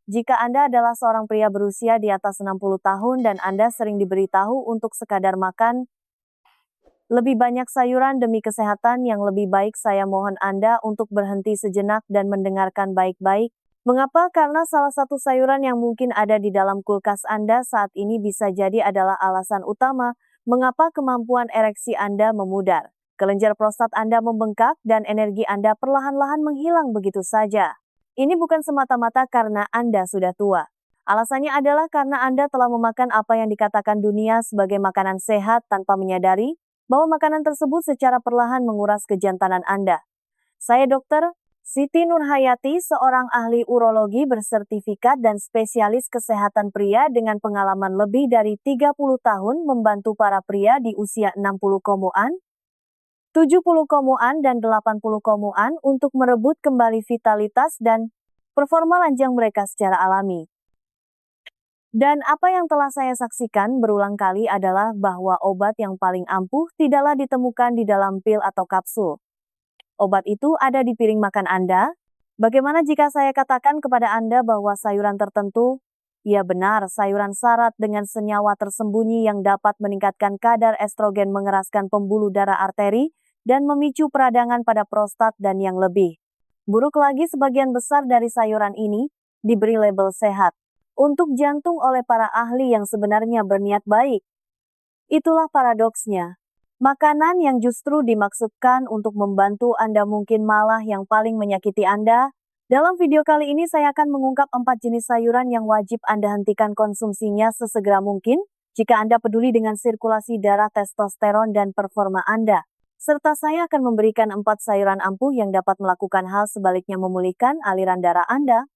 Jika Anda adalah seorang pria berusia di atas 60 tahun dan Anda sering diberitahu untuk sekadar makan lebih banyak sayuran demi kesehatan yang lebih baik, saya mohon Anda untuk berhenti sejenak dan mendengarkan baik-baik. Mengapa? Karena salah satu sayuran yang mungkin ada di dalam kulkas Anda saat ini bisa jadi adalah alasan utama mengapa kemampuan ereksi Anda memudar. Kelenjar prostat Anda membengkak dan energi Anda perlahan-lahan menghilang begitu saja. Ini bukan semata-mata karena Anda sudah tua. Alasannya adalah karena Anda telah memakan apa yang dikatakan dunia sebagai makanan sehat tanpa menyadari bahwa makanan tersebut secara perlahan menguras kejantanan Anda. Saya Dr. Siti Nurhayati, seorang ahli urologi bersertifikat dan spesialis kesehatan pria dengan pengalaman lebih dari 30 tahun membantu para pria di usia 60 komuan, 70 komuan dan 80 komuan untuk merebut kembali vitalitas dan performa lanjang mereka secara alami. Dan apa yang telah saya saksikan berulang kali adalah bahwa obat yang paling ampuh tidaklah ditemukan di dalam pil atau kapsul. Obat itu ada di piring makan Anda. Bagaimana jika saya katakan kepada Anda bahwa sayuran tertentu, ya benar, sayuran syarat dengan senyawa tersembunyi yang dapat meningkatkan kadar estrogen, mengeraskan pembuluh darah arteri, dan memicu peradangan pada prostat dan yang lebih buruk lagi, sebagian besar dari sayuran ini diberi label sehat untuk jantung oleh para ahli yang sebenarnya berniat baik. Itulah paradoksnya. Makanan yang justru dimaksudkan untuk membantu Anda mungkin malah yang paling menyakiti Anda. Dalam video kali ini saya akan mengungkap 4 jenis sayuran yang wajib Anda hentikan konsumsinya sesegera mungkin jika Anda peduli dengan sirkulasi darah, testosteron, dan performa Anda. Serta saya akan memberikan 4 sayuran ampuh yang dapat melakukan hal sebaliknya, memulihkan aliran darah Anda,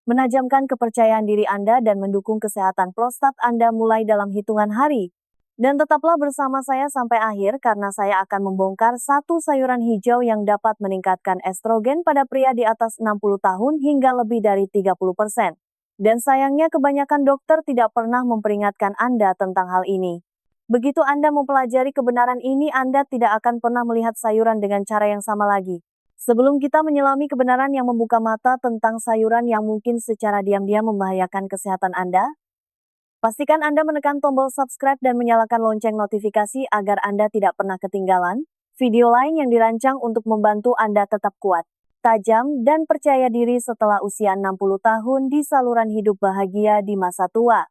menajamkan kepercayaan diri Anda, dan mendukung kesehatan prostat Anda mulai dalam hitungan hari. Dan tetaplah bersama saya sampai akhir karena saya akan membongkar satu sayuran hijau yang dapat meningkatkan estrogen pada pria di atas 60 tahun hingga lebih dari 30%. Dan sayangnya kebanyakan dokter tidak pernah memperingatkan Anda tentang hal ini. Begitu Anda mempelajari kebenaran ini, Anda tidak akan pernah melihat sayuran dengan cara yang sama lagi. Sebelum kita menyelami kebenaran yang membuka mata tentang sayuran yang mungkin secara diam-diam membahayakan kesehatan Anda, pastikan Anda menekan tombol subscribe dan menyalakan lonceng notifikasi agar Anda tidak pernah ketinggalan video lain yang dirancang untuk membantu Anda tetap kuat, tajam, dan percaya diri setelah usia 60 tahun di saluran hidup bahagia di masa tua.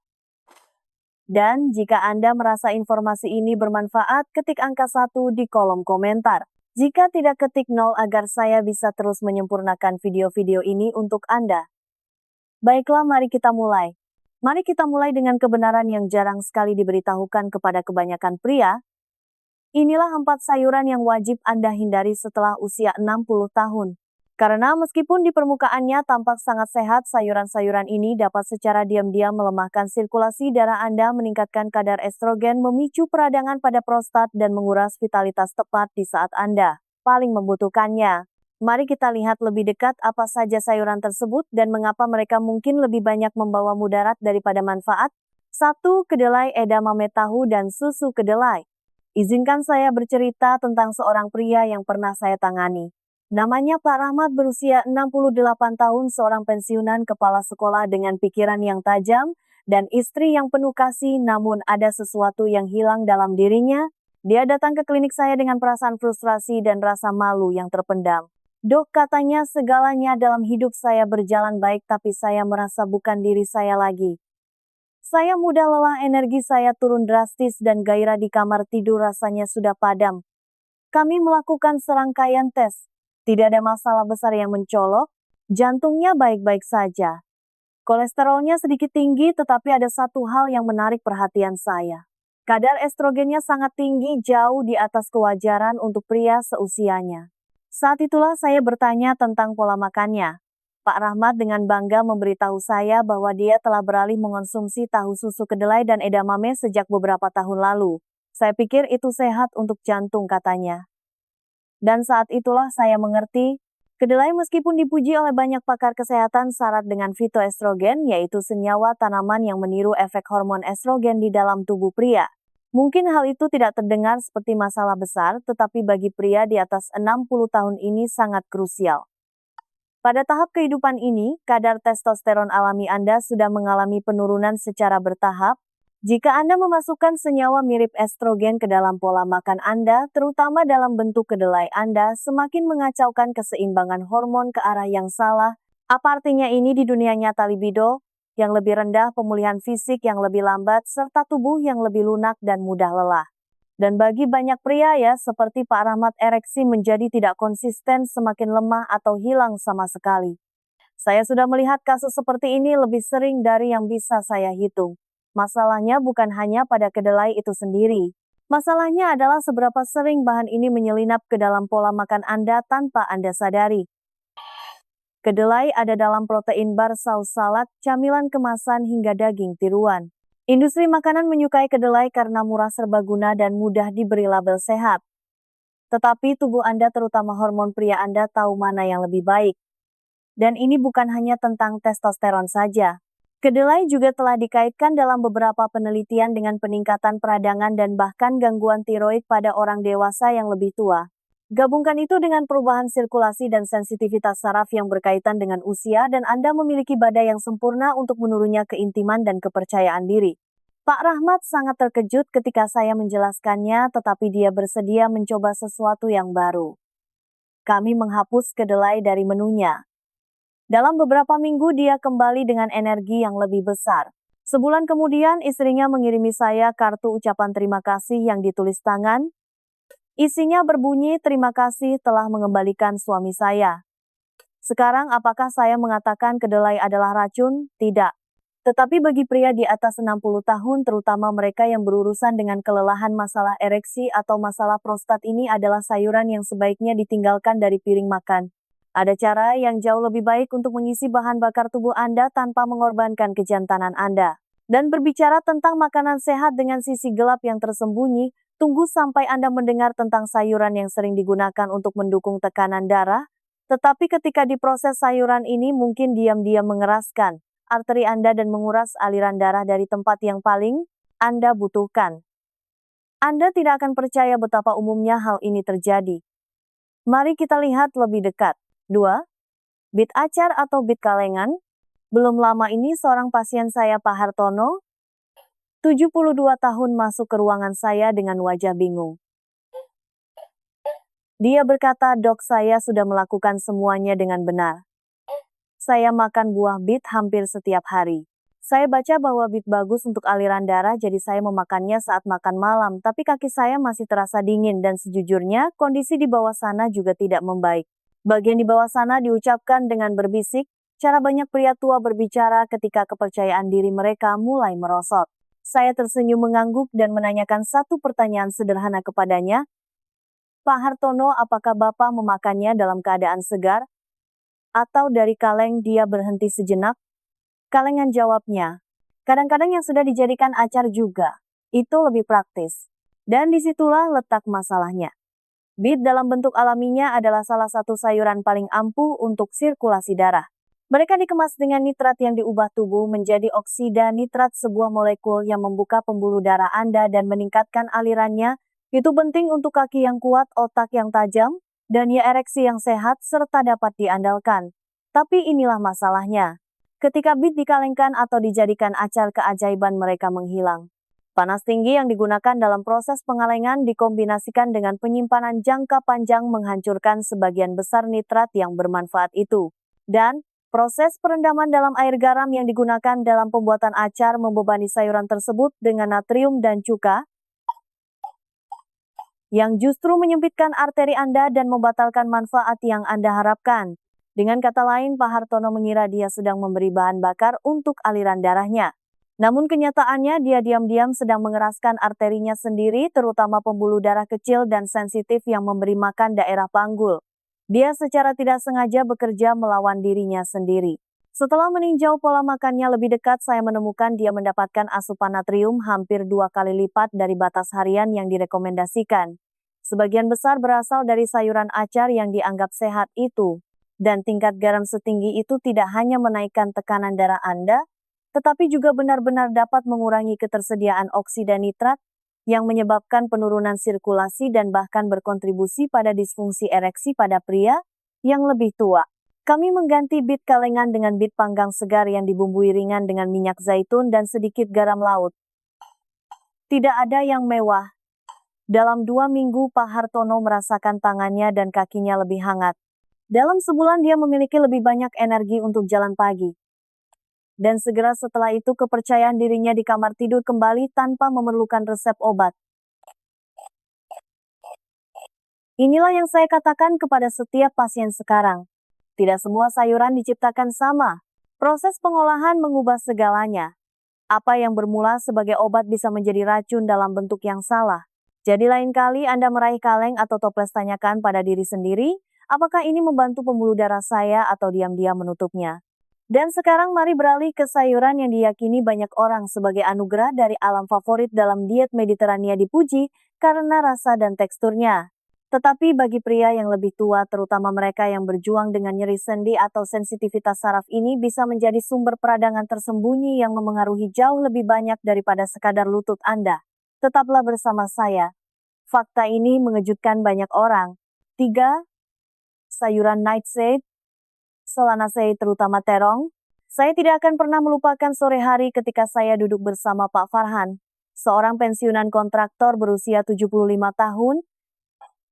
Dan jika Anda merasa informasi ini bermanfaat, ketik angka 1 di kolom komentar. Jika tidak, ketik 0 agar saya bisa terus menyempurnakan video-video ini untuk Anda. Baiklah, mari kita mulai. Mari kita mulai dengan kebenaran yang jarang sekali diberitahukan kepada kebanyakan pria. Inilah 4 sayuran yang wajib Anda hindari setelah usia 60 tahun. Karena meskipun di permukaannya tampak sangat sehat, sayuran-sayuran ini dapat secara diam-diam melemahkan sirkulasi darah Anda, meningkatkan kadar estrogen, memicu peradangan pada prostat, dan menguras vitalitas tepat di saat Anda paling membutuhkannya. Mari kita lihat lebih dekat apa saja sayuran tersebut dan mengapa mereka mungkin lebih banyak membawa mudarat daripada manfaat. 1. Kedelai, edamame, tahu, dan susu kedelai. Izinkan saya bercerita tentang seorang pria yang pernah saya tangani. Namanya Pak Rahmat, berusia 68 tahun, seorang pensiunan kepala sekolah dengan pikiran yang tajam dan istri yang penuh kasih, namun ada sesuatu yang hilang dalam dirinya. Dia datang ke klinik saya dengan perasaan frustrasi dan rasa malu yang terpendam. Dok, katanya, segalanya dalam hidup saya berjalan baik, tapi saya merasa bukan diri saya lagi. Saya mudah lelah, energi saya turun drastis, dan gairah di kamar tidur rasanya sudah padam. Kami melakukan serangkaian tes. Tidak ada masalah besar yang mencolok. Jantungnya baik-baik saja. Kolesterolnya sedikit tinggi, tetapi ada satu hal yang menarik perhatian saya. Kadar estrogennya sangat tinggi, jauh di atas kewajaran untuk pria seusianya. Saat itulah saya bertanya tentang pola makannya. Pak Rahmat dengan bangga memberitahu saya bahwa dia telah beralih mengonsumsi tahu, susu kedelai, dan edamame sejak beberapa tahun lalu. Saya pikir itu sehat untuk jantung, katanya. Dan saat itulah saya mengerti, kedelai meskipun dipuji oleh banyak pakar kesehatan syarat dengan fitoestrogen, yaitu senyawa tanaman yang meniru efek hormon estrogen di dalam tubuh pria. Mungkin hal itu tidak terdengar seperti masalah besar, tetapi bagi pria di atas 60 tahun ini sangat krusial. Pada tahap kehidupan ini, kadar testosteron alami Anda sudah mengalami penurunan secara bertahap. Jika Anda memasukkan senyawa mirip estrogen ke dalam pola makan Anda, terutama dalam bentuk kedelai Anda, semakin mengacaukan keseimbangan hormon ke arah yang salah. Apa artinya ini di dunia nyata? Libido yang lebih rendah, pemulihan fisik yang lebih lambat, serta tubuh yang lebih lunak dan mudah lelah. Dan bagi banyak pria ya, seperti Pak Rahmat, ereksi menjadi tidak konsisten, semakin lemah atau hilang sama sekali. Saya sudah melihat kasus seperti ini lebih sering dari yang bisa saya hitung. Masalahnya bukan hanya pada kedelai itu sendiri. Masalahnya adalah seberapa sering bahan ini menyelinap ke dalam pola makan Anda tanpa Anda sadari. Kedelai ada dalam protein bar, saus salad, camilan kemasan, hingga daging tiruan. Industri makanan menyukai kedelai karena murah, serbaguna, dan mudah diberi label sehat. Tetapi tubuh Anda, terutama hormon pria Anda, tahu mana yang lebih baik. Dan ini bukan hanya tentang testosteron saja. Kedelai juga telah dikaitkan dalam beberapa penelitian dengan peningkatan peradangan dan bahkan gangguan tiroid pada orang dewasa yang lebih tua. Gabungkan itu dengan perubahan sirkulasi dan sensitivitas saraf yang berkaitan dengan usia, dan Anda memiliki badan yang sempurna untuk menurunnya keintiman dan kepercayaan diri. Pak Rahmat sangat terkejut ketika saya menjelaskannya, tetapi dia bersedia mencoba sesuatu yang baru. Kami menghapus kedelai dari menunya. Dalam beberapa minggu dia kembali dengan energi yang lebih besar. Sebulan kemudian istrinya mengirimi saya kartu ucapan terima kasih yang ditulis tangan. Isinya berbunyi, "Terima kasih telah mengembalikan suami saya." Sekarang apakah saya mengatakan kedelai adalah racun? Tidak. Tetapi bagi pria di atas 60 tahun, terutama mereka yang berurusan dengan kelelahan, masalah ereksi atau masalah prostat, ini adalah sayuran yang sebaiknya ditinggalkan dari piring makan. Ada cara yang jauh lebih baik untuk mengisi bahan bakar tubuh Anda tanpa mengorbankan kejantanan Anda. Dan berbicara tentang makanan sehat dengan sisi gelap yang tersembunyi, tunggu sampai Anda mendengar tentang sayuran yang sering digunakan untuk mendukung tekanan darah. Tetapi ketika diproses, sayuran ini mungkin diam-diam mengeraskan arteri Anda dan menguras aliran darah dari tempat yang paling Anda butuhkan. Anda tidak akan percaya betapa umumnya hal ini terjadi. Mari kita lihat lebih dekat. 2. Bit acar atau bit kalengan. Belum lama ini seorang pasien saya, Pak Hartono, 72 tahun, masuk ke ruangan saya dengan wajah bingung. Dia berkata, "Dok, saya sudah melakukan semuanya dengan benar. Saya makan buah bit hampir setiap hari. Saya baca bahwa bit bagus untuk aliran darah, jadi saya memakannya saat makan malam, tapi kaki saya masih terasa dingin dan sejujurnya kondisi di bawah sana juga tidak membaik." Bagian di bawah sana diucapkan dengan berbisik, cara banyak pria tua berbicara ketika kepercayaan diri mereka mulai merosot. Saya tersenyum mengangguk dan menanyakan satu pertanyaan sederhana kepadanya. "Pak Hartono, apakah Bapak memakannya dalam keadaan segar? Atau dari kaleng?" Dia berhenti sejenak. "Kalengan," jawabnya. "Kadang-kadang yang sudah dijadikan acar juga. Itu lebih praktis." Dan disitulah letak masalahnya. Bit dalam bentuk alaminya adalah salah satu sayuran paling ampuh untuk sirkulasi darah. Mereka dikemas dengan nitrat yang diubah tubuh menjadi oksida nitrat, sebuah molekul yang membuka pembuluh darah Anda dan meningkatkan alirannya. Itu penting untuk kaki yang kuat, otak yang tajam, dan ya ereksi yang sehat serta dapat diandalkan. Tapi inilah masalahnya. Ketika bit dikalengkan atau dijadikan acar, keajaiban mereka menghilang. Panas tinggi yang digunakan dalam proses pengalengan dikombinasikan dengan penyimpanan jangka panjang menghancurkan sebagian besar nitrat yang bermanfaat itu. Dan proses perendaman dalam air garam yang digunakan dalam pembuatan acar membebani sayuran tersebut dengan natrium dan cuka, yang justru menyempitkan arteri Anda dan membatalkan manfaat yang Anda harapkan. Dengan kata lain, Pak Hartono mengira dia sedang memberi bahan bakar untuk aliran darahnya. Namun kenyataannya dia diam-diam sedang mengeraskan arterinya sendiri, terutama pembuluh darah kecil dan sensitif yang memberi makan daerah panggul. Dia secara tidak sengaja bekerja melawan dirinya sendiri. Setelah meninjau pola makannya lebih dekat, saya menemukan dia mendapatkan asupan natrium hampir 2 kali lipat dari batas harian yang direkomendasikan. Sebagian besar berasal dari sayuran acar yang dianggap sehat itu. Dan tingkat garam setinggi itu tidak hanya menaikkan tekanan darah Anda, tetapi juga benar-benar dapat mengurangi ketersediaan oksida nitrat yang menyebabkan penurunan sirkulasi dan bahkan berkontribusi pada disfungsi ereksi pada pria yang lebih tua. Kami mengganti bit kalengan dengan bit panggang segar yang dibumbui ringan dengan minyak zaitun dan sedikit garam laut. Tidak ada yang mewah. Dalam 2 minggu Pak Hartono merasakan tangannya dan kakinya lebih hangat. Dalam sebulan dia memiliki lebih banyak energi untuk jalan pagi. Dan segera setelah itu kepercayaan dirinya di kamar tidur kembali tanpa memerlukan resep obat. Inilah yang saya katakan kepada setiap pasien sekarang. Tidak semua sayuran diciptakan sama. Proses pengolahan mengubah segalanya. Apa yang bermula sebagai obat bisa menjadi racun dalam bentuk yang salah. Jadi lain kali Anda meraih kaleng atau toples, tanyakan pada diri sendiri, apakah ini membantu pembuluh darah saya atau diam-diam menutupnya. Dan sekarang mari beralih ke sayuran yang diyakini banyak orang sebagai anugerah dari alam favorit dalam diet Mediterania dipuji karena rasa dan teksturnya. Tetapi bagi pria yang lebih tua, terutama mereka yang berjuang dengan nyeri sendi atau sensitivitas saraf, ini bisa menjadi sumber peradangan tersembunyi yang memengaruhi jauh lebih banyak daripada sekadar lutut Anda. Tetaplah bersama saya. Fakta ini mengejutkan banyak orang. 3. Sayuran nightshade, Solanaceae terutama terong. Saya tidak akan pernah melupakan sore hari ketika saya duduk bersama Pak Farhan, seorang pensiunan kontraktor berusia 75 tahun,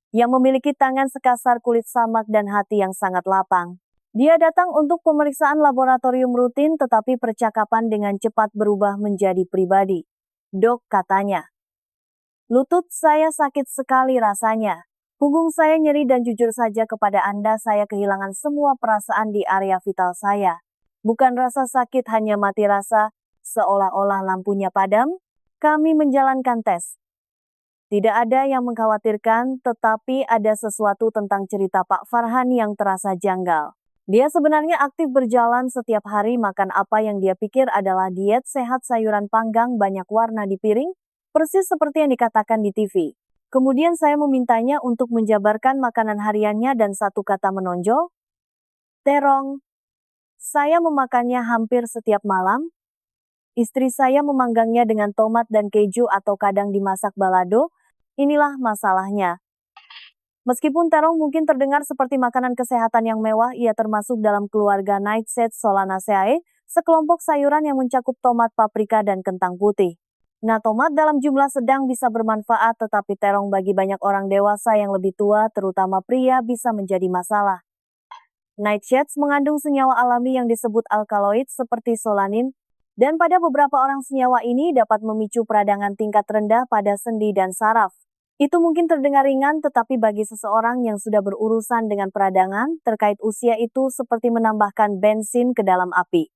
yang memiliki tangan sekasar kulit samak dan hati yang sangat lapang. Dia datang untuk pemeriksaan laboratorium rutin, tetapi percakapan dengan cepat berubah menjadi pribadi. "Dok," katanya, "lutut saya sakit sekali rasanya. Punggung saya nyeri dan jujur saja kepada Anda, saya kehilangan semua perasaan di area vital saya. Bukan rasa sakit, hanya mati rasa, seolah-olah lampunya padam." Kami menjalankan tes. Tidak ada yang mengkhawatirkan, tetapi ada sesuatu tentang cerita Pak Farhan yang terasa janggal. Dia sebenarnya aktif berjalan setiap hari, makan apa yang dia pikir adalah diet sehat, sayuran panggang banyak warna di piring, persis seperti yang dikatakan di TV. Kemudian saya memintanya untuk menjabarkan makanan hariannya dan satu kata menonjol, terong. Saya memakannya hampir setiap malam. Istri saya memanggangnya dengan tomat dan keju atau kadang dimasak balado. Inilah masalahnya. Meskipun terong mungkin terdengar seperti makanan kesehatan yang mewah, ia termasuk dalam keluarga nightshade Solanaceae, sekelompok sayuran yang mencakup tomat, paprika, dan kentang putih. Nah, tomat dalam jumlah sedang bisa bermanfaat, tetapi terong bagi banyak orang dewasa yang lebih tua, terutama pria, bisa menjadi masalah. Nightshades mengandung senyawa alami yang disebut alkaloid seperti solanin, dan pada beberapa orang senyawa ini dapat memicu peradangan tingkat rendah pada sendi dan saraf. Itu mungkin terdengar ringan, tetapi bagi seseorang yang sudah berurusan dengan peradangan terkait usia, itu seperti menambahkan bensin ke dalam api.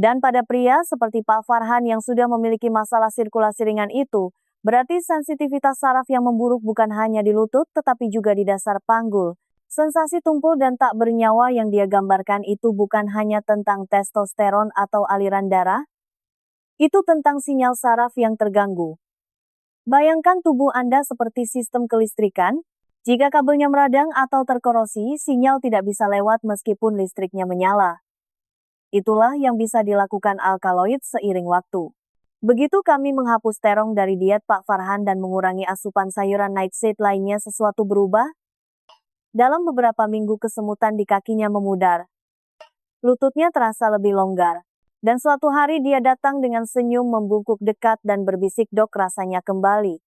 Dan pada pria seperti Pak Farhan yang sudah memiliki masalah sirkulasi ringan itu, berarti sensitivitas saraf yang memburuk bukan hanya di lutut, tetapi juga di dasar panggul. Sensasi tumpul dan tak bernyawa yang dia gambarkan itu bukan hanya tentang testosteron atau aliran darah, itu tentang sinyal saraf yang terganggu. Bayangkan tubuh Anda seperti sistem kelistrikan. Jika kabelnya meradang atau terkorosi, sinyal tidak bisa lewat meskipun listriknya menyala. Itulah yang bisa dilakukan alkaloid seiring waktu. Begitu kami menghapus terong dari diet Pak Farhan dan mengurangi asupan sayuran nightshade lainnya, sesuatu berubah. Dalam beberapa minggu kesemutan di kakinya memudar. Lututnya terasa lebih longgar. Dan suatu hari dia datang dengan senyum membungkuk dekat dan berbisik, "Dok, rasanya kembali.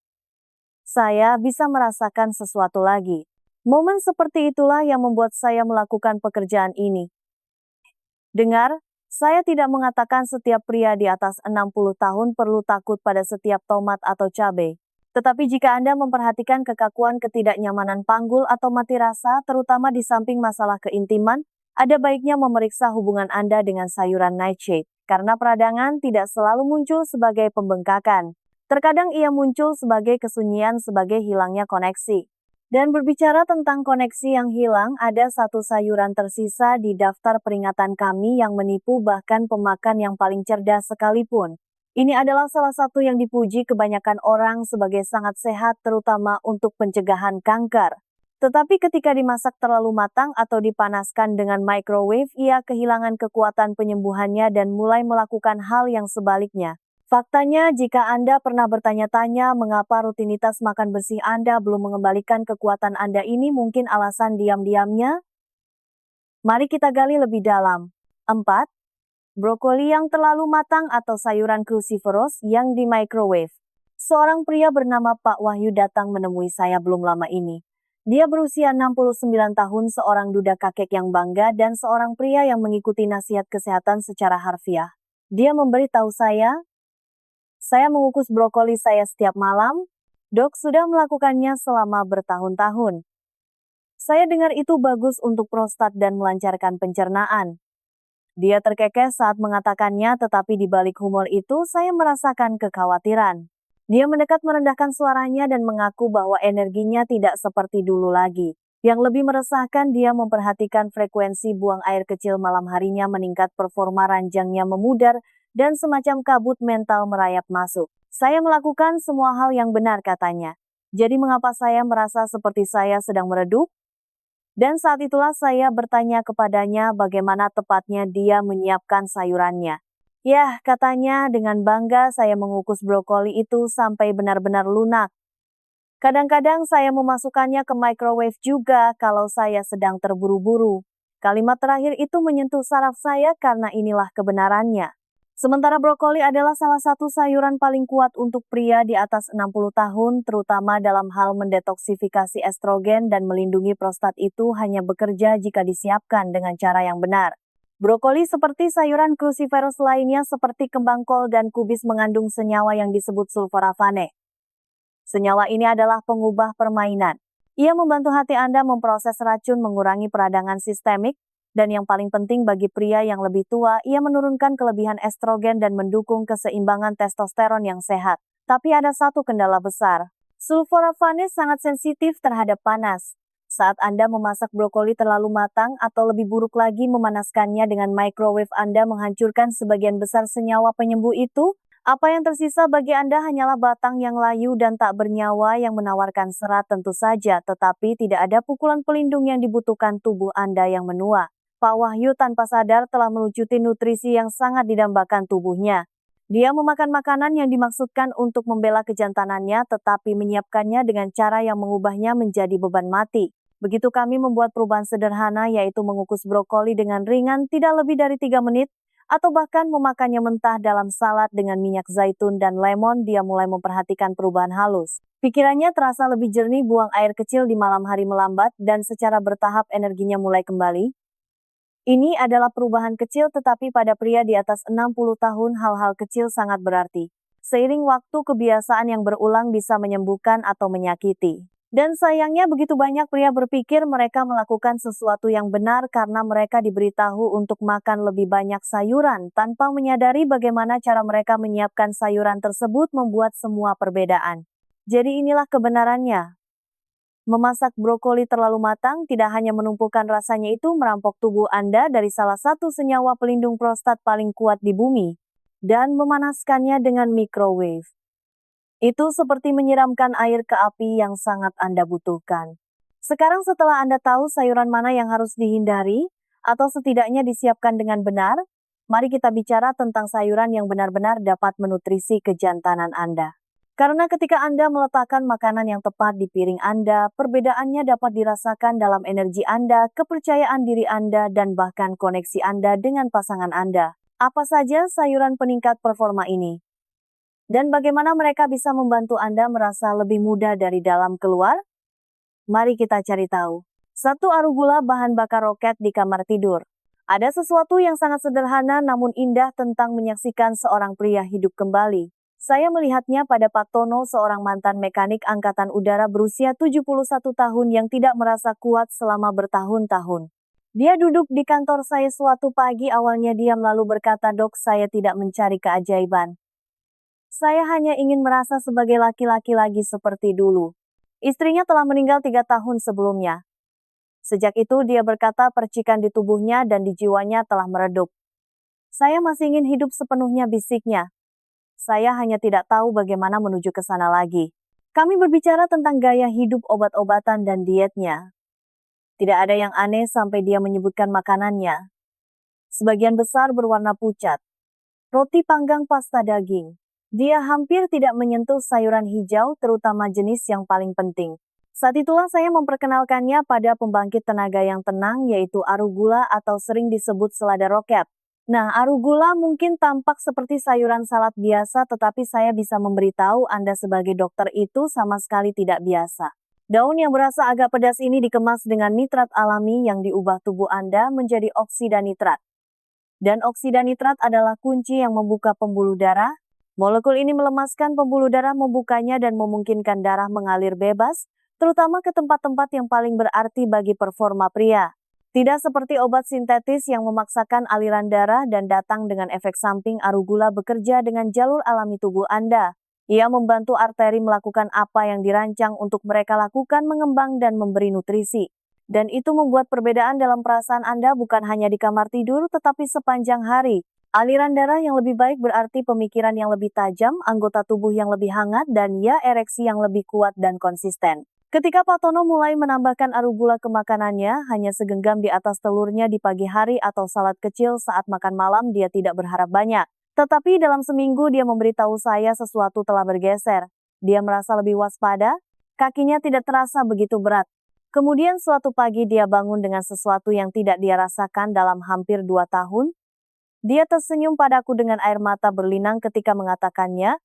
Saya bisa merasakan sesuatu lagi." Momen seperti itulah yang membuat saya melakukan pekerjaan ini. Dengar, saya tidak mengatakan setiap pria di atas 60 tahun perlu takut pada setiap tomat atau cabai. Tetapi jika Anda memperhatikan kekakuan, ketidaknyamanan panggul atau mati rasa, terutama di samping masalah keintiman, ada baiknya memeriksa hubungan Anda dengan sayuran nightshade, karena peradangan tidak selalu muncul sebagai pembengkakan. Terkadang ia muncul sebagai kesunyian, sebagai hilangnya koneksi. Dan berbicara tentang koneksi yang hilang, ada satu sayuran tersisa di daftar peringatan kami yang menipu bahkan pemakan yang paling cerdas sekalipun. Ini adalah salah satu yang dipuji kebanyakan orang sebagai sangat sehat, terutama untuk pencegahan kanker. Tetapi ketika dimasak terlalu matang atau dipanaskan dengan microwave, ia kehilangan kekuatan penyembuhannya dan mulai melakukan hal yang sebaliknya. Faktanya, jika Anda pernah bertanya-tanya mengapa rutinitas makan bersih Anda belum mengembalikan kekuatan Anda, ini mungkin alasan diam-diamnya. Mari kita gali lebih dalam. 4. Brokoli yang terlalu matang atau sayuran cruciferous yang di microwave. Seorang pria bernama Pak Wahyu datang menemui saya belum lama ini. Dia berusia 69 tahun, seorang duda kakek yang bangga dan seorang pria yang mengikuti nasihat kesehatan secara harfiah. Dia memberitahu saya mengukus brokoli saya setiap malam. Dok sudah melakukannya selama bertahun-tahun. Saya dengar itu bagus untuk prostat dan melancarkan pencernaan. Dia terkekeh saat mengatakannya, tetapi di balik humor itu saya merasakan kekhawatiran. Dia mendekat merendahkan suaranya dan mengaku bahwa energinya tidak seperti dulu lagi. Yang lebih meresahkan, dia memperhatikan frekuensi buang air kecil malam harinya meningkat, performa ranjangnya memudar, dan semacam kabut mental merayap masuk. Saya melakukan semua hal yang benar, katanya. Jadi mengapa saya merasa seperti saya sedang meredup? Dan saat itulah saya bertanya kepadanya bagaimana tepatnya dia menyiapkan sayurannya. Yah, katanya dengan bangga, saya mengukus brokoli itu sampai benar-benar lunak. Kadang-kadang saya memasukkannya ke microwave juga kalau saya sedang terburu-buru. Kalimat terakhir itu menyentuh saraf saya karena inilah kebenarannya. Sementara brokoli adalah salah satu sayuran paling kuat untuk pria di atas 60 tahun, terutama dalam hal mendetoksifikasi estrogen dan melindungi prostat, itu hanya bekerja jika disiapkan dengan cara yang benar. Brokoli seperti sayuran cruciferous lainnya seperti kembang kol dan kubis mengandung senyawa yang disebut sulforafane. Senyawa ini adalah pengubah permainan. Ia membantu hati Anda memproses racun, mengurangi peradangan sistemik, dan yang paling penting bagi pria yang lebih tua, ia menurunkan kelebihan estrogen dan mendukung keseimbangan testosteron yang sehat. Tapi ada satu kendala besar. Sulforafane sangat sensitif terhadap panas. Saat Anda memasak brokoli terlalu matang atau lebih buruk lagi memanaskannya dengan microwave, Anda menghancurkan sebagian besar senyawa penyembuh itu. Apa yang tersisa bagi Anda hanyalah batang yang layu dan tak bernyawa yang menawarkan serat tentu saja, tetapi tidak ada pukulan pelindung yang dibutuhkan tubuh Anda yang menua. Pak Wahyu tanpa sadar telah melucuti nutrisi yang sangat didambakan tubuhnya. Dia memakan makanan yang dimaksudkan untuk membela kejantanannya, tetapi menyiapkannya dengan cara yang mengubahnya menjadi beban mati. Begitu kami membuat perubahan sederhana, yaitu mengukus brokoli dengan ringan tidak lebih dari 3 menit, atau bahkan memakannya mentah dalam salad dengan minyak zaitun dan lemon, dia mulai memperhatikan perubahan halus. Pikirannya terasa lebih jernih, buang air kecil di malam hari melambat, dan secara bertahap energinya mulai kembali. Ini adalah perubahan kecil, tetapi pada pria di atas 60 tahun hal-hal kecil sangat berarti. Seiring waktu, kebiasaan yang berulang bisa menyembuhkan atau menyakiti. Dan sayangnya begitu banyak pria berpikir mereka melakukan sesuatu yang benar karena mereka diberitahu untuk makan lebih banyak sayuran tanpa menyadari bagaimana cara mereka menyiapkan sayuran tersebut membuat semua perbedaan. Jadi inilah kebenarannya. Memasak brokoli terlalu matang tidak hanya menumpukan rasanya, itu merampok tubuh Anda dari salah satu senyawa pelindung prostat paling kuat di bumi, dan memanaskannya dengan microwave. Itu seperti menyiramkan air ke api yang sangat Anda butuhkan. Sekarang setelah Anda tahu sayuran mana yang harus dihindari, atau setidaknya disiapkan dengan benar, mari kita bicara tentang sayuran yang benar-benar dapat menutrisi kejantanan Anda. Karena ketika Anda meletakkan makanan yang tepat di piring Anda, perbedaannya dapat dirasakan dalam energi Anda, kepercayaan diri Anda, dan bahkan koneksi Anda dengan pasangan Anda. Apa saja sayuran peningkat performa ini? Dan bagaimana mereka bisa membantu Anda merasa lebih mudah dari dalam keluar? Mari kita cari tahu. 1. Arugula, bahan bakar roket di kamar tidur. Ada sesuatu yang sangat sederhana namun indah tentang menyaksikan seorang pria hidup kembali. Saya melihatnya pada Pak Tono, seorang mantan mekanik angkatan udara berusia 71 tahun yang tidak merasa kuat selama bertahun-tahun. Dia duduk di kantor saya suatu pagi, awalnya diam lalu berkata, "Dok, saya tidak mencari keajaiban. Saya hanya ingin merasa sebagai laki-laki lagi seperti dulu." Istrinya telah meninggal 3 tahun sebelumnya. Sejak itu dia berkata percikan di tubuhnya dan di jiwanya telah meredup. "Saya masih ingin hidup sepenuhnya," bisiknya. "Saya hanya tidak tahu bagaimana menuju ke sana lagi." Kami berbicara tentang gaya hidup, obat-obatan, dan dietnya. Tidak ada yang aneh sampai dia menyebutkan makanannya. Sebagian besar berwarna pucat. Roti panggang, pasta daging. Dia hampir tidak menyentuh sayuran hijau, terutama jenis yang paling penting. Saat itulah saya memperkenalkannya pada pembangkit tenaga yang tenang yaitu arugula atau sering disebut selada roket. Nah, arugula mungkin tampak seperti sayuran salad biasa tetapi saya bisa memberitahu Anda sebagai dokter itu sama sekali tidak biasa. Daun yang berasa agak pedas ini dikemas dengan nitrat alami yang diubah tubuh Anda menjadi oksida nitrat. Dan oksida nitrat adalah kunci yang membuka pembuluh darah. Molekul ini melemaskan pembuluh darah, membukanya dan memungkinkan darah mengalir bebas, terutama ke tempat-tempat yang paling berarti bagi performa pria. Tidak seperti obat sintetis yang memaksakan aliran darah dan datang dengan efek samping, arugula bekerja dengan jalur alami tubuh Anda. Ia membantu arteri melakukan apa yang dirancang untuk mereka lakukan, mengembang dan memberi nutrisi. Dan itu membuat perbedaan dalam perasaan Anda bukan hanya di kamar tidur tetapi sepanjang hari. Aliran darah yang lebih baik berarti pemikiran yang lebih tajam, anggota tubuh yang lebih hangat, dan ya ereksi yang lebih kuat dan konsisten. Ketika Pak Tono mulai menambahkan arugula ke makanannya, hanya segenggam di atas telurnya di pagi hari atau salad kecil saat makan malam, dia tidak berharap banyak. Tetapi dalam seminggu dia memberitahu saya sesuatu telah bergeser. Dia merasa lebih waspada, kakinya tidak terasa begitu berat. Kemudian suatu pagi dia bangun dengan sesuatu yang tidak dia rasakan dalam hampir 2 tahun. Dia tersenyum padaku dengan air mata berlinang ketika mengatakannya,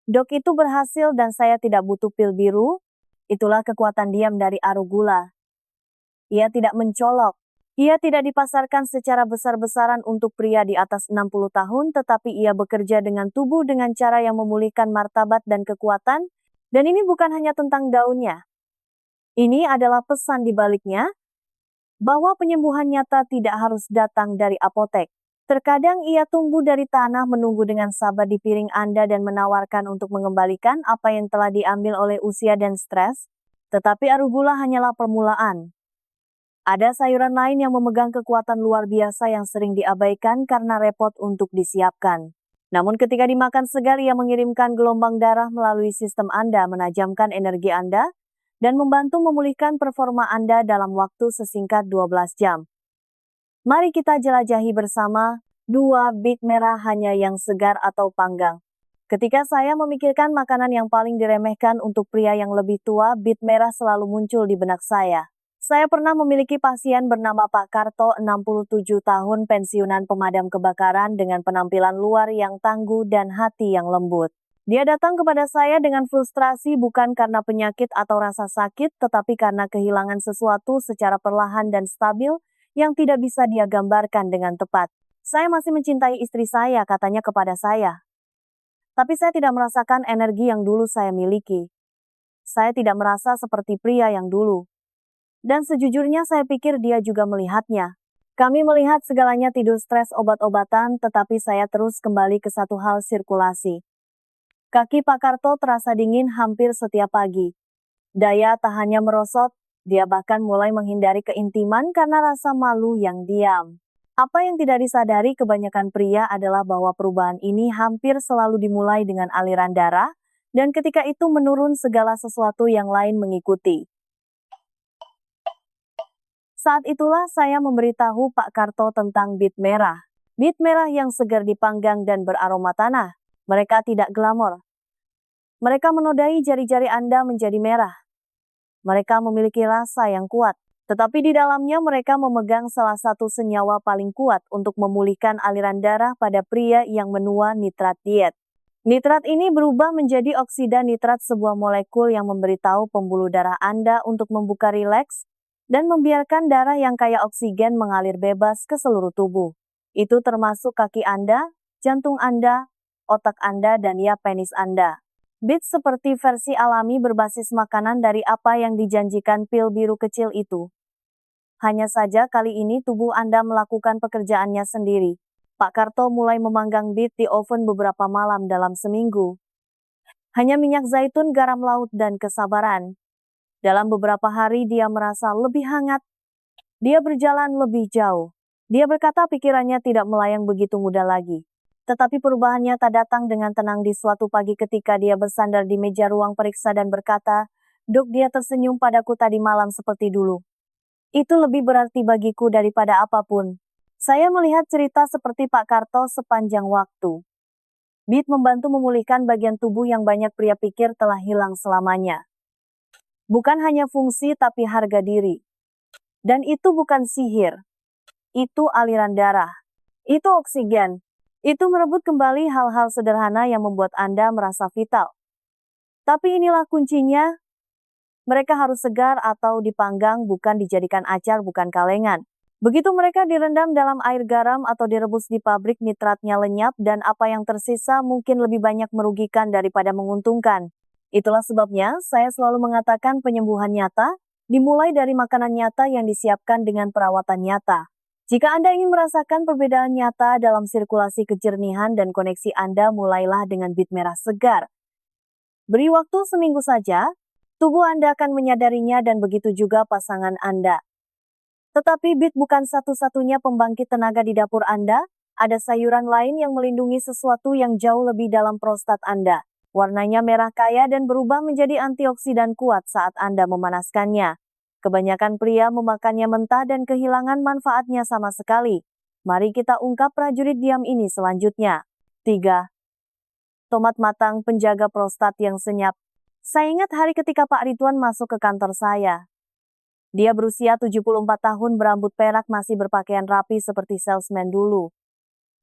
"Dok, itu berhasil dan saya tidak butuh pil biru." Itulah kekuatan diam dari arugula. Ia tidak mencolok. Ia tidak dipasarkan secara besar-besaran untuk pria di atas 60 tahun, tetapi ia bekerja dengan tubuh dengan cara yang memulihkan martabat dan kekuatan. Dan ini bukan hanya tentang daunnya. Ini adalah pesan di baliknya, bahwa penyembuhan nyata tidak harus datang dari apotek. Terkadang ia tumbuh dari tanah, menunggu dengan sabar di piring Anda dan menawarkan untuk mengembalikan apa yang telah diambil oleh usia dan stres. Tetapi arugula hanyalah permulaan. Ada sayuran lain yang memegang kekuatan luar biasa yang sering diabaikan karena repot untuk disiapkan. Namun ketika dimakan segar, ia mengirimkan gelombang darah melalui sistem Anda, menajamkan energi Anda, dan membantu memulihkan performa Anda dalam waktu sesingkat 12 jam. Mari kita jelajahi bersama 2 bit merah, hanya yang segar atau panggang. Ketika saya memikirkan makanan yang paling diremehkan untuk pria yang lebih tua, bit merah selalu muncul di benak saya. Saya pernah memiliki pasien bernama Pak Karto, 67 tahun, pensiunan pemadam kebakaran dengan penampilan luar yang tangguh dan hati yang lembut. Dia datang kepada saya dengan frustrasi bukan karena penyakit atau rasa sakit, tetapi karena kehilangan sesuatu secara perlahan dan stabil yang tidak bisa dia gambarkan dengan tepat. "Saya masih mencintai istri saya," katanya kepada saya. "Tapi saya tidak merasakan energi yang dulu saya miliki. Saya tidak merasa seperti pria yang dulu." Dan sejujurnya saya pikir dia juga melihatnya. Kami melihat segalanya, tidur, stres, obat-obatan, tetapi saya terus kembali ke satu hal, sirkulasi. Kaki Pak Karto terasa dingin hampir setiap pagi. Daya tahannya merosot. Dia bahkan mulai menghindari keintiman karena rasa malu yang diam. Apa yang tidak disadari kebanyakan pria adalah bahwa perubahan ini hampir selalu dimulai dengan aliran darah, dan ketika itu menurun, segala sesuatu yang lain mengikuti. Saat itulah saya memberitahu Pak Karto tentang bit merah. Bit merah yang segar dipanggang dan beraroma tanah. Mereka tidak glamor. Mereka menodai jari-jari Anda menjadi merah. Mereka memiliki rasa yang kuat, tetapi di dalamnya mereka memegang salah satu senyawa paling kuat untuk memulihkan aliran darah pada pria yang menua, nitrat diet. Nitrat ini berubah menjadi oksida nitrat, sebuah molekul yang memberitahu pembuluh darah Anda untuk membuka, rileks, dan membiarkan darah yang kaya oksigen mengalir bebas ke seluruh tubuh. Itu termasuk kaki Anda, jantung Anda, otak Anda, dan ya penis Anda. Bit seperti versi alami berbasis makanan dari apa yang dijanjikan pil biru kecil itu. Hanya saja kali ini tubuh Anda melakukan pekerjaannya sendiri. Pak Karto mulai memanggang bit di oven beberapa malam dalam seminggu. Hanya minyak zaitun, garam laut, dan kesabaran. Dalam beberapa hari dia merasa lebih hangat. Dia berjalan lebih jauh. Dia berkata pikirannya tidak melayang begitu mudah lagi. Tetapi perubahannya tak datang dengan tenang. Di suatu pagi ketika dia bersandar di meja ruang periksa dan berkata, "Dok," dia tersenyum padaku, "tadi malam seperti dulu. Itu lebih berarti bagiku daripada apapun." Saya melihat cerita seperti Pak Karto sepanjang waktu. Bit membantu memulihkan bagian tubuh yang banyak pria pikir telah hilang selamanya. Bukan hanya fungsi tapi harga diri. Dan itu bukan sihir. Itu aliran darah. Itu oksigen. Itu merebut kembali hal-hal sederhana yang membuat Anda merasa vital. Tapi inilah kuncinya, mereka harus segar atau dipanggang, bukan dijadikan acar, bukan kalengan. Begitu mereka direndam dalam air garam atau direbus di pabrik, nitratnya lenyap dan apa yang tersisa mungkin lebih banyak merugikan daripada menguntungkan. Itulah sebabnya saya selalu mengatakan penyembuhan nyata dimulai dari makanan nyata yang disiapkan dengan perawatan nyata. Jika Anda ingin merasakan perbedaan nyata dalam sirkulasi kejernihan dan koneksi Anda, mulailah dengan bit merah segar. Beri waktu seminggu saja, tubuh Anda akan menyadarinya dan begitu juga pasangan Anda. Tetapi bit bukan satu-satunya pembangkit tenaga di dapur Anda, ada sayuran lain yang melindungi sesuatu yang jauh lebih dalam prostat Anda. Warnanya merah kaya dan berubah menjadi antioksidan kuat saat Anda memanaskannya. Kebanyakan pria memakannya mentah dan kehilangan manfaatnya sama sekali. Mari kita ungkap prajurit diam ini selanjutnya. 3. Tomat matang penjaga prostat yang senyap. Saya ingat hari ketika Pak Ridwan masuk ke kantor saya. Dia berusia 74 tahun, berambut perak, masih berpakaian rapi seperti salesman dulu.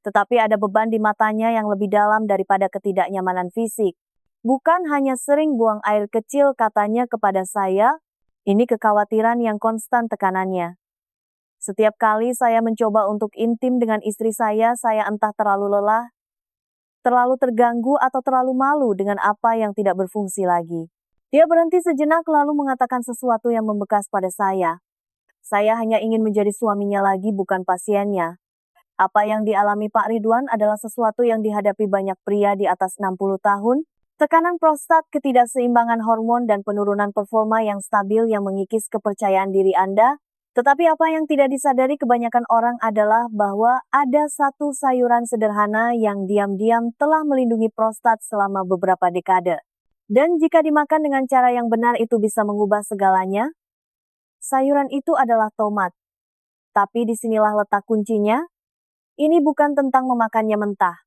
Tetapi ada beban di matanya yang lebih dalam daripada ketidaknyamanan fisik. Bukan hanya sering buang air kecil, katanya kepada saya, ini kekhawatiran yang konstan tekanannya. Setiap kali saya mencoba untuk intim dengan istri saya entah terlalu lelah, terlalu terganggu atau terlalu malu dengan apa yang tidak berfungsi lagi. Dia berhenti sejenak lalu mengatakan sesuatu yang membekas pada saya. Saya hanya ingin menjadi suaminya lagi, bukan pasiennya. Apa yang dialami Pak Ridwan adalah sesuatu yang dihadapi banyak pria di atas 60 tahun, tekanan prostat, ketidakseimbangan hormon, dan penurunan performa yang stabil yang mengikis kepercayaan diri Anda. Tetapi apa yang tidak disadari kebanyakan orang adalah bahwa ada satu sayuran sederhana yang diam-diam telah melindungi prostat selama beberapa dekade. Dan jika dimakan dengan cara yang benar, itu bisa mengubah segalanya. Sayuran itu adalah tomat. Tapi disinilah letak kuncinya. Ini bukan tentang memakannya mentah.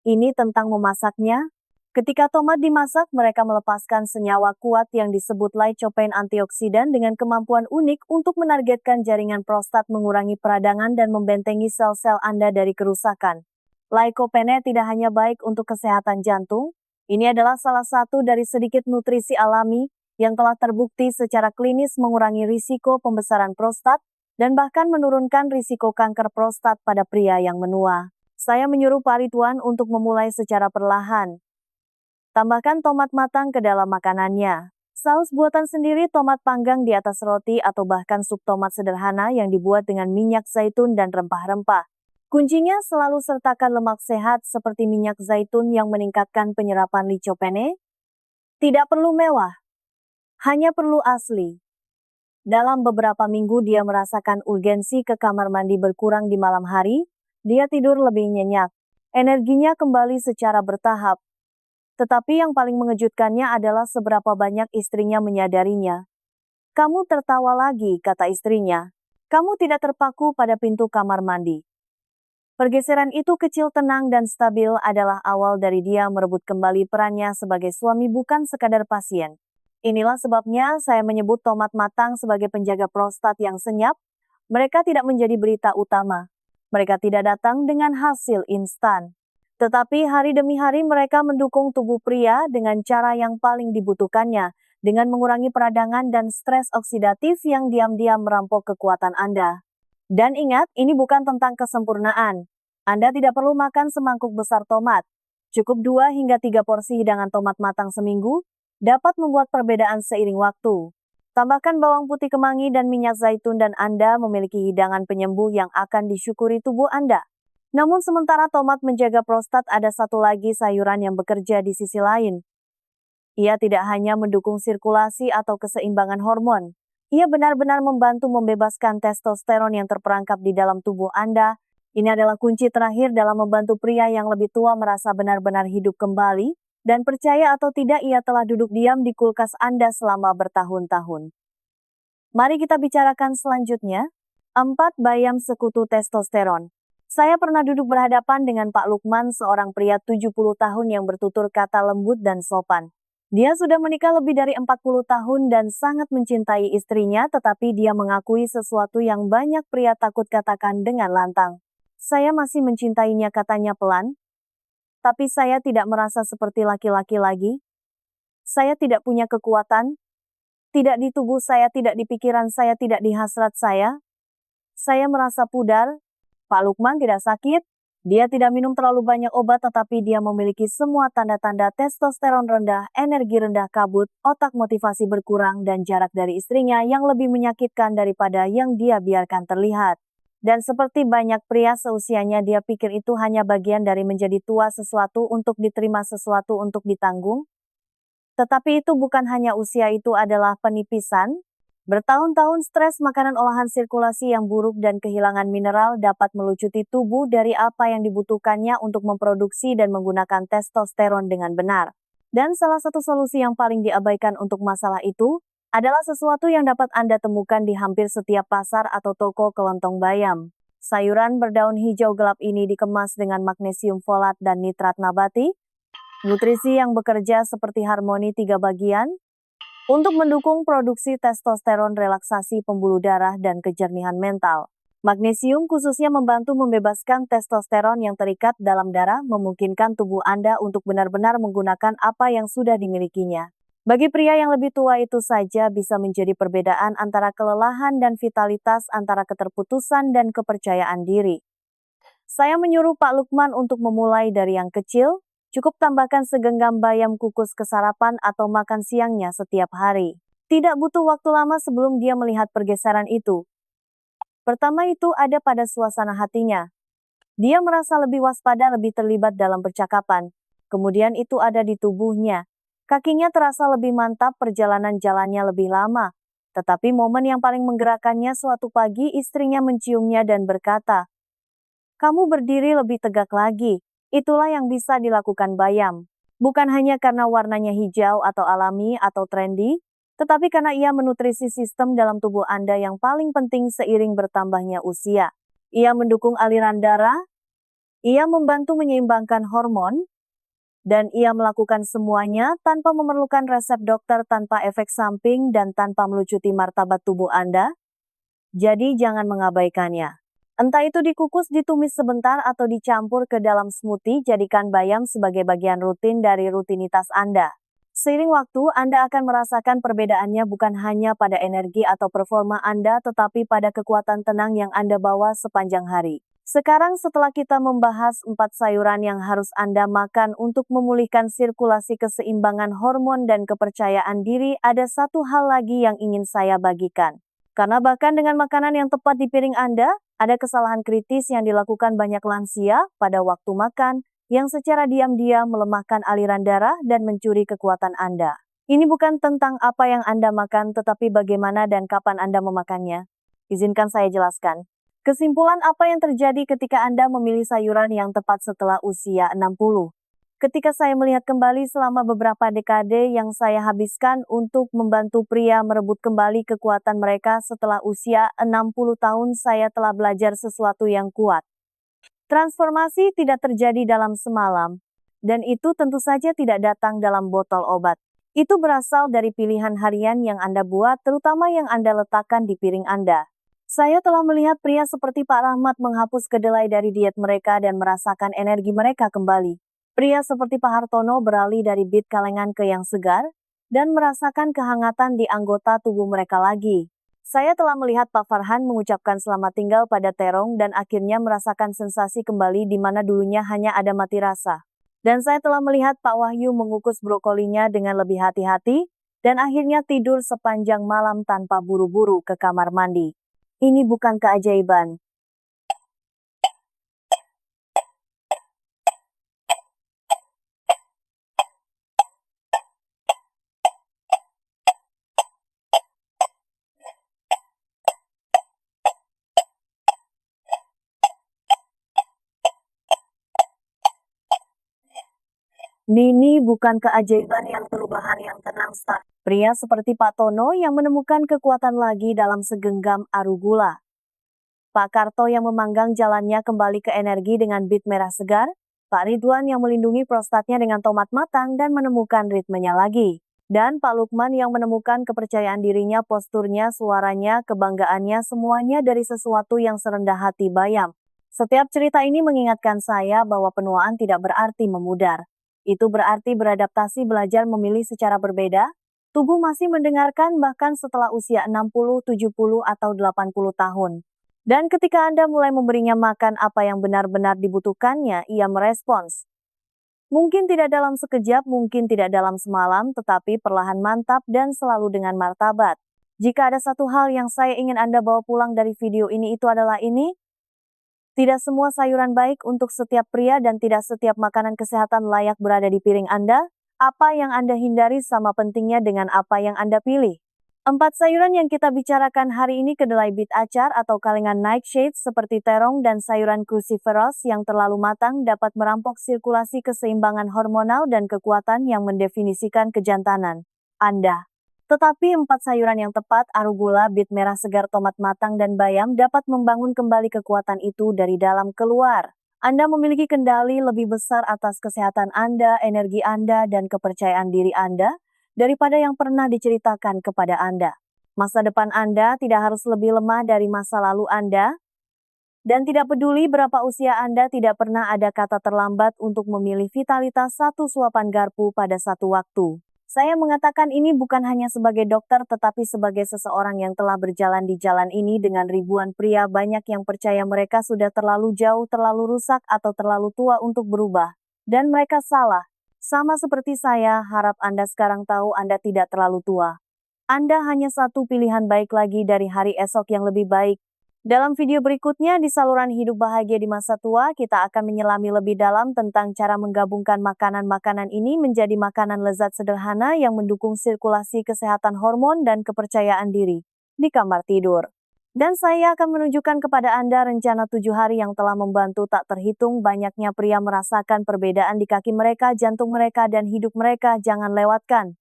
Ini tentang memasaknya. Ketika tomat dimasak, mereka melepaskan senyawa kuat yang disebut lycopene, antioksidan dengan kemampuan unik untuk menargetkan jaringan prostat, mengurangi peradangan, dan membentengi sel-sel Anda dari kerusakan. Lycopene tidak hanya baik untuk kesehatan jantung, ini adalah salah satu dari sedikit nutrisi alami yang telah terbukti secara klinis mengurangi risiko pembesaran prostat dan bahkan menurunkan risiko kanker prostat pada pria yang menua. Saya menyuruh Pak Ridwan untuk memulai secara perlahan. Tambahkan tomat matang ke dalam makanannya. Saus buatan sendiri, tomat panggang di atas roti, atau bahkan sup tomat sederhana yang dibuat dengan minyak zaitun dan rempah-rempah. Kuncinya selalu sertakan lemak sehat seperti minyak zaitun yang meningkatkan penyerapan lycopene. Tidak perlu mewah, hanya perlu asli. Dalam beberapa minggu dia merasakan urgensi ke kamar mandi berkurang di malam hari, dia tidur lebih nyenyak, energinya kembali secara bertahap. Tetapi yang paling mengejutkannya adalah seberapa banyak istrinya menyadarinya. Kamu tertawa lagi, kata istrinya. Kamu tidak terpaku pada pintu kamar mandi. Pergeseran itu kecil, tenang, dan stabil adalah awal dari dia merebut kembali perannya sebagai suami, bukan sekadar pasien. Inilah sebabnya saya menyebut tomat matang sebagai penjaga prostat yang senyap. Mereka tidak menjadi berita utama. Mereka tidak datang dengan hasil instan. Tetapi hari demi hari mereka mendukung tubuh pria dengan cara yang paling dibutuhkannya, dengan mengurangi peradangan dan stres oksidatif yang diam-diam merampok kekuatan Anda. Dan ingat, ini bukan tentang kesempurnaan. Anda tidak perlu makan semangkuk besar tomat. Cukup 2 hingga 3 porsi hidangan tomat matang seminggu, dapat membuat perbedaan seiring waktu. Tambahkan bawang putih, kemangi, dan minyak zaitun dan Anda memiliki hidangan penyembuh yang akan disyukuri tubuh Anda. Namun sementara tomat menjaga prostat, ada satu lagi sayuran yang bekerja di sisi lain. Ia tidak hanya mendukung sirkulasi atau keseimbangan hormon. Ia benar-benar membantu membebaskan testosteron yang terperangkap di dalam tubuh Anda. Ini adalah kunci terakhir dalam membantu pria yang lebih tua merasa benar-benar hidup kembali, dan percaya atau tidak, ia telah duduk diam di kulkas Anda selama bertahun-tahun. Mari kita bicarakan selanjutnya. 4. Bayam sekutu testosteron. Saya pernah duduk berhadapan dengan Pak Lukman, seorang pria 70 tahun yang bertutur kata lembut dan sopan. Dia sudah menikah lebih dari 40 tahun dan sangat mencintai istrinya, tetapi dia mengakui sesuatu yang banyak pria takut katakan dengan lantang. Saya masih mencintainya, katanya pelan, tapi saya tidak merasa seperti laki-laki lagi. Saya tidak punya kekuatan, tidak di tubuh saya, tidak di pikiran saya, tidak di hasrat saya. Saya merasa pudar. Pak Lukman tidak sakit. Dia tidak minum terlalu banyak obat, tetapi dia memiliki semua tanda-tanda testosteron rendah, energi rendah, kabut, otak motivasi berkurang, dan jarak dari istrinya yang lebih menyakitkan daripada yang dia biarkan terlihat. Dan seperti banyak pria seusianya, dia pikir itu hanya bagian dari menjadi tua, sesuatu untuk diterima, sesuatu untuk ditanggung. Tetapi itu bukan hanya usia, itu adalah penipisan. Bertahun-tahun stres, makanan olahan, sirkulasi yang buruk, dan kehilangan mineral dapat melucuti tubuh dari apa yang dibutuhkannya untuk memproduksi dan menggunakan testosteron dengan benar. Dan salah satu solusi yang paling diabaikan untuk masalah itu adalah sesuatu yang dapat Anda temukan di hampir setiap pasar atau toko kelontong bayam. Sayuran berdaun hijau gelap ini dikemas dengan magnesium folat dan nitrat nabati, nutrisi yang bekerja seperti harmoni 3 bagian, untuk mendukung produksi testosteron, relaksasi pembuluh darah, dan kejernihan mental. Magnesium khususnya membantu membebaskan testosteron yang terikat dalam darah, memungkinkan tubuh Anda untuk benar-benar menggunakan apa yang sudah dimilikinya. Bagi pria yang lebih tua, itu saja bisa menjadi perbedaan antara kelelahan dan vitalitas, antara keterputusan dan kepercayaan diri. Saya menyuruh Pak Lukman untuk memulai dari yang kecil. Cukup tambahkan segenggam bayam kukus ke sarapan atau makan siangnya setiap hari. Tidak butuh waktu lama sebelum dia melihat pergeseran itu. Pertama itu ada pada suasana hatinya. Dia merasa lebih waspada, lebih terlibat dalam percakapan. Kemudian itu ada di tubuhnya. Kakinya terasa lebih mantap, perjalanan jalannya lebih lama. Tetapi momen yang paling menggerakkannya, suatu pagi istrinya menciumnya dan berkata, "Kamu berdiri lebih tegak lagi." Itulah yang bisa dilakukan bayam. Bukan hanya karena warnanya hijau atau alami atau trendy, tetapi karena ia menutrisi sistem dalam tubuh Anda yang paling penting seiring bertambahnya usia. Ia mendukung aliran darah, ia membantu menyeimbangkan hormon, dan ia melakukan semuanya tanpa memerlukan resep dokter, tanpa efek samping, dan tanpa melucuti martabat tubuh Anda. Jadi jangan mengabaikannya. Entah itu dikukus, ditumis sebentar, atau dicampur ke dalam smoothie, jadikan bayam sebagai bagian rutin dari rutinitas Anda. Seiring waktu, Anda akan merasakan perbedaannya bukan hanya pada energi atau performa Anda, tetapi pada kekuatan tenang yang Anda bawa sepanjang hari. Sekarang setelah kita membahas 4 sayuran yang harus Anda makan untuk memulihkan sirkulasi, keseimbangan hormon, dan kepercayaan diri, ada satu hal lagi yang ingin saya bagikan. Karena bahkan dengan makanan yang tepat di piring Anda, ada kesalahan kritis yang dilakukan banyak lansia pada waktu makan, yang secara diam-diam melemahkan aliran darah dan mencuri kekuatan Anda. Ini bukan tentang apa yang Anda makan, tetapi bagaimana dan kapan Anda memakannya. Izinkan saya jelaskan. Kesimpulan apa yang terjadi ketika Anda memilih sayuran yang tepat setelah usia 60. Ketika saya melihat kembali selama beberapa dekade yang saya habiskan untuk membantu pria merebut kembali kekuatan mereka setelah usia 60 tahun, saya telah belajar sesuatu yang kuat. Transformasi tidak terjadi dalam semalam, dan itu tentu saja tidak datang dalam botol obat. Itu berasal dari pilihan harian yang Anda buat, terutama yang Anda letakkan di piring Anda. Saya telah melihat pria seperti Pak Rahmat menghapus kedelai dari diet mereka dan merasakan energi mereka kembali. Pria seperti Pak Hartono beralih dari bit kalengan ke yang segar, dan merasakan kehangatan di anggota tubuh mereka lagi. Saya telah melihat Pak Farhan mengucapkan selamat tinggal pada terong dan akhirnya merasakan sensasi kembali di mana dulunya hanya ada mati rasa. Dan saya telah melihat Pak Wahyu mengukus brokolinya dengan lebih hati-hati, dan akhirnya tidur sepanjang malam tanpa buru-buru ke kamar mandi. Ini bukan keajaiban. Ini bukan keajaiban yang perubahan yang tenang start. Pria seperti Pak Tono yang menemukan kekuatan lagi dalam segenggam aru gula. Pak Karto yang memanggang jalannya kembali ke energi dengan bit merah segar. Pak Ridwan yang melindungi prostatnya dengan tomat matang dan menemukan ritmenya lagi. Dan Pak Lukman yang menemukan kepercayaan dirinya, posturnya, suaranya, kebanggaannya, semuanya dari sesuatu yang serendah hati Bayam. Setiap cerita ini mengingatkan saya bahwa penuaan tidak berarti memudar. Itu berarti beradaptasi, belajar memilih secara berbeda. Tubuh masih mendengarkan bahkan setelah usia 60, 70, atau 80 tahun. Dan ketika Anda mulai memberinya makan apa yang benar-benar dibutuhkannya, ia merespons. Mungkin tidak dalam sekejap, mungkin tidak dalam semalam, tetapi perlahan, mantap, dan selalu dengan martabat. Jika ada satu hal yang saya ingin Anda bawa pulang dari video ini, itu adalah ini. Tidak semua sayuran baik untuk setiap pria dan tidak setiap makanan kesehatan layak berada di piring Anda. Apa yang Anda hindari sama pentingnya dengan apa yang Anda pilih. 4 sayuran yang kita bicarakan hari ini kedelai bit acar atau kalengan nightshade seperti terong dan sayuran cruciferous yang terlalu matang dapat merampok sirkulasi, keseimbangan hormonal dan kekuatan yang mendefinisikan kejantanan Anda. Tetapi 4 sayuran yang tepat, arugula, bit merah segar, tomat matang, dan bayam dapat membangun kembali kekuatan itu dari dalam keluar. Anda memiliki kendali lebih besar atas kesehatan Anda, energi Anda, dan kepercayaan diri Anda daripada yang pernah diceritakan kepada Anda. Masa depan Anda tidak harus lebih lemah dari masa lalu Anda, dan tidak peduli berapa usia Anda, tidak pernah ada kata terlambat untuk memilih vitalitas satu suapan garpu pada satu waktu. Saya mengatakan ini bukan hanya sebagai dokter tetapi sebagai seseorang yang telah berjalan di jalan ini dengan ribuan pria. Banyak yang percaya mereka sudah terlalu jauh, terlalu rusak, atau terlalu tua untuk berubah. Dan mereka salah. Sama seperti saya, harap Anda sekarang tahu Anda tidak terlalu tua. Anda hanya satu pilihan baik lagi dari hari esok yang lebih baik. Dalam video berikutnya di saluran hidup bahagia di masa tua, kita akan menyelami lebih dalam tentang cara menggabungkan makanan-makanan ini menjadi makanan lezat sederhana yang mendukung sirkulasi, kesehatan hormon, dan kepercayaan diri di kamar tidur. Dan saya akan menunjukkan kepada Anda rencana 7 hari yang telah membantu tak terhitung banyaknya pria merasakan perbedaan di kaki mereka, jantung mereka, dan hidup mereka. Jangan lewatkan.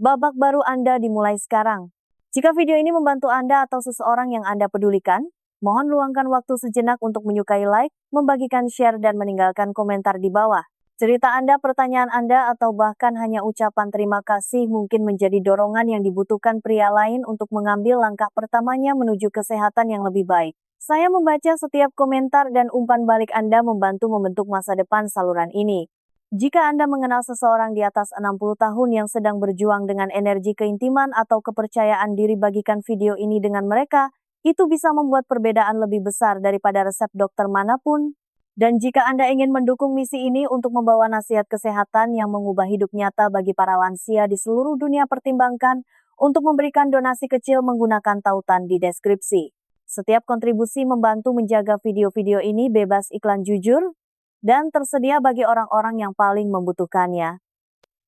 Babak baru Anda dimulai sekarang. Jika video ini membantu Anda atau seseorang yang Anda pedulikan, mohon luangkan waktu sejenak untuk menyukai, like, membagikan, share, dan meninggalkan komentar di bawah. Cerita Anda, pertanyaan Anda, atau bahkan hanya ucapan terima kasih mungkin menjadi dorongan yang dibutuhkan pria lain untuk mengambil langkah pertamanya menuju kesehatan yang lebih baik. Saya membaca setiap komentar dan umpan balik Anda membantu membentuk masa depan saluran ini. Jika Anda mengenal seseorang di atas 60 tahun yang sedang berjuang dengan energi keintiman atau kepercayaan diri, bagikan video ini dengan mereka. Itu bisa membuat perbedaan lebih besar daripada resep dokter manapun. Dan jika Anda ingin mendukung misi ini untuk membawa nasihat kesehatan yang mengubah hidup nyata bagi para lansia di seluruh dunia, pertimbangkan untuk memberikan donasi kecil menggunakan tautan di deskripsi. Setiap kontribusi membantu menjaga video-video ini bebas iklan, jujur, dan tersedia bagi orang-orang yang paling membutuhkannya.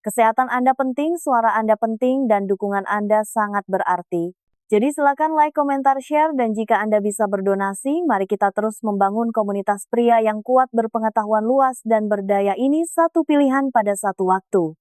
Kesehatan Anda penting, suara Anda penting, dan dukungan Anda sangat berarti. Jadi silakan like, komentar, share, dan jika Anda bisa berdonasi, mari kita terus membangun komunitas pria yang kuat, berpengetahuan luas, dan berdaya. Ini satu pilihan pada satu waktu.